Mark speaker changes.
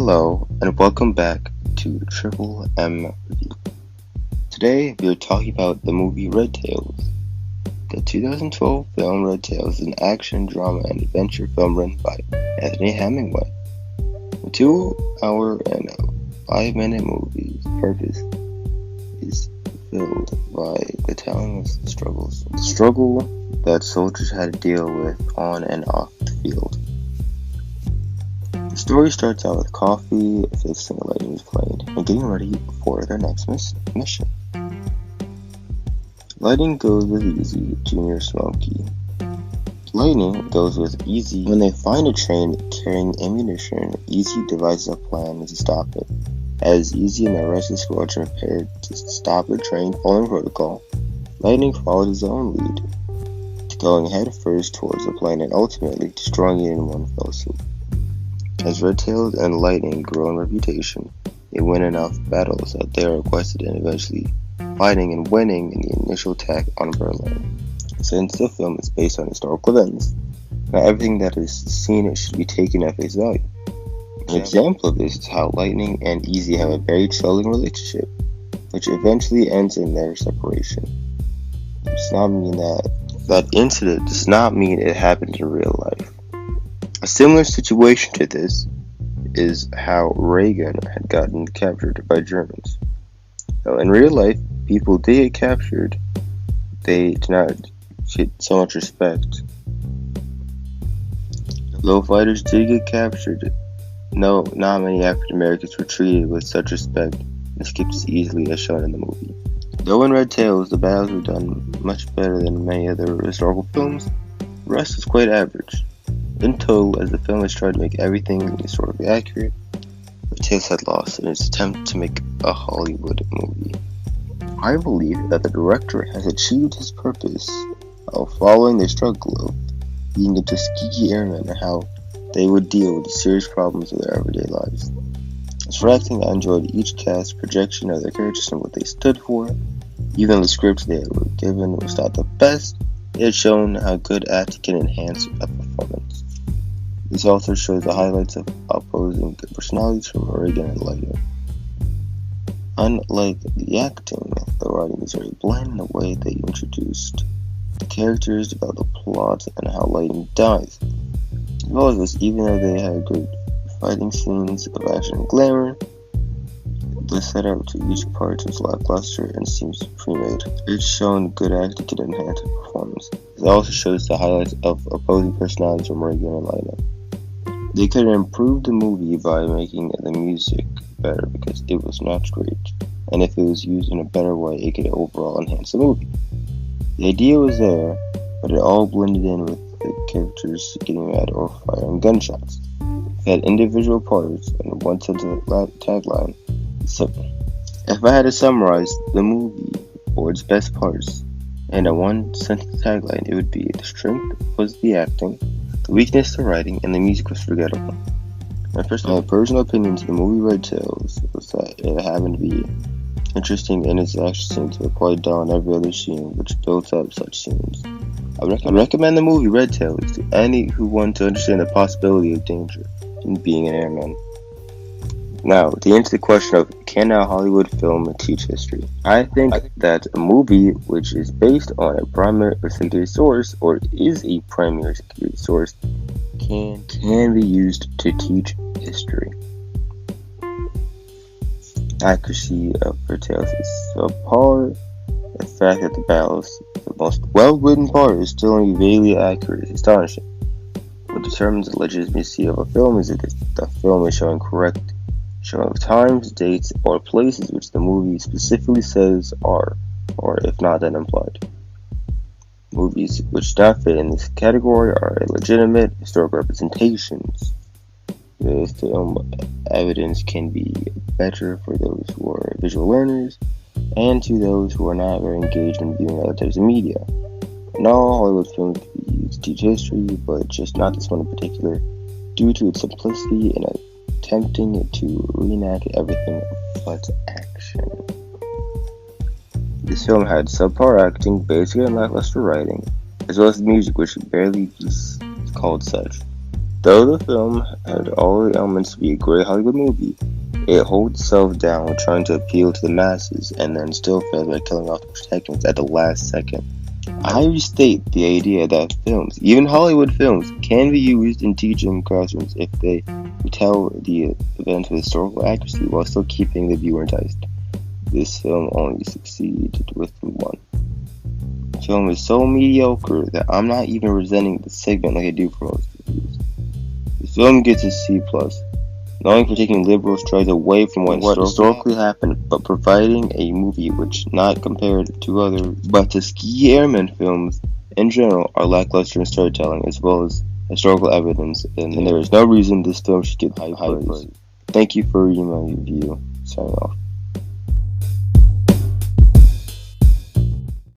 Speaker 1: Hello, and welcome back to Triple M Review. Today, we are talking about the movie Red Tails. The 2012 film Red Tails is an action, drama, and adventure film written by Anthony Hemingway. The 2-hour and 5-minute movie's purpose is fulfilled by the telling of the struggle that soldiers had to deal with on and off the field. The story starts out with coffee, fixing a Lightning's plane, and getting ready for their next mission. Lightning goes with Easy, Junior Smokey. Lightning goes with Easy. When they find a train carrying ammunition, Easy devises a plan to stop it. As Easy and the rest of the squadron prepare to stop the train following protocol, Lightning follows his own lead, going head first towards the plane and ultimately destroying it in one fell swoop. As Red Tails and Lightning grow in reputation, they win enough battles that they are requested and eventually fighting and winning in the initial attack on Berlin. Since the film is based on historical events, not everything that is seen should be taken at face value. An example of this is how Lightning and Easy have a very troubling relationship, which eventually ends in their separation. It does not mean that incident does not mean it happened in real life. A similar situation to this is how Reagan had gotten captured by Germans. Though in real life, people did get captured, they did not get so much respect. Though fighters did get captured, no, not many African Americans were treated with such respect and skipped as easily as shown in the movie. Though in Red Tails, the battles were done much better than many other historical films, the rest is quite average. In total, as the film has tried to make everything historically accurate, Red Tails had lost in its attempt to make a Hollywood movie. I believe that the director has achieved his purpose of following the struggle of being a Tuskegee Airmen and how they would deal with the serious problems of their everyday lives. As for acting, I enjoyed each cast's projection of their characters and what they stood for. Even the script they were given was not the best, it had shown how good acting can enhance a performance. This also shows the highlights of opposing personalities from Reagan and Lightning. Unlike the acting, the writing is very bland in the way they introduced the characters, developed the plot, and how Lightning dies. As well as this, even though they had great fighting scenes of action and glamour, the setup to each part is lackluster and seems pre-made. It's shown good acting can enhance a performance. It also shows the highlights of opposing personalities from Reagan and Lightning. They could have improved the movie by making the music better because it was not great, and if it was used in a better way, it could overall enhance the movie. The idea was there, but it all blended in with the characters getting mad or firing gunshots. It had individual parts and one sentence tagline. So, if I had to summarize the movie or its best parts in a one-sentence tagline, it would be: the strength was the acting, the weakness the writing, and the music was forgettable. My personal opinion to the movie Red Tails was that it happened to be interesting in its action scenes, but quite dull in every other scene, which built up such scenes. I recommend the movie Red Tails to any who want to understand the possibility of danger in being an airman. Now, to answer the question of can a Hollywood film teach history, I think that a movie which is based on a primary or secondary source, or is a primary or secondary source, can be used to teach history. Accuracy of Red Tails is subpar. The fact that the battles, the most well-written part, is still only vaguely accurate is astonishing. What determines the legitimacy of a film is that the film is showing of times, dates, or places which the movie specifically says are, or if not, then implied. Movies which do not fit in this category are illegitimate historical representations. The film evidence can be better for those who are visual learners and to those who are not very engaged in viewing other types of media. And all Hollywood films can be used to teach history, but just not this one in particular, due to its simplicity and attempting to reenact everything but action. This film had subpar acting, basic and lackluster writing, as well as music which could barely be called such. Though the film had all the elements to be a great Hollywood movie, it holds itself down trying to appeal to the masses and then still fails by killing off the protagonists at the last second. I restate the idea that films, even Hollywood films, can be used in teaching classrooms if they tell the events with historical accuracy while still keeping the viewer enticed. This film only succeeded with one. The film is so mediocre that I'm not even resenting the segment like I do for most reviews. The film gets a C+, knowing for taking liberal strides away from what historically happened, but providing a movie which, not compared to other but to ski airmen films in general, are lackluster in storytelling as well as historical evidence, and there is no reason this film should get high praise. Thank you for reading my review. Signing off.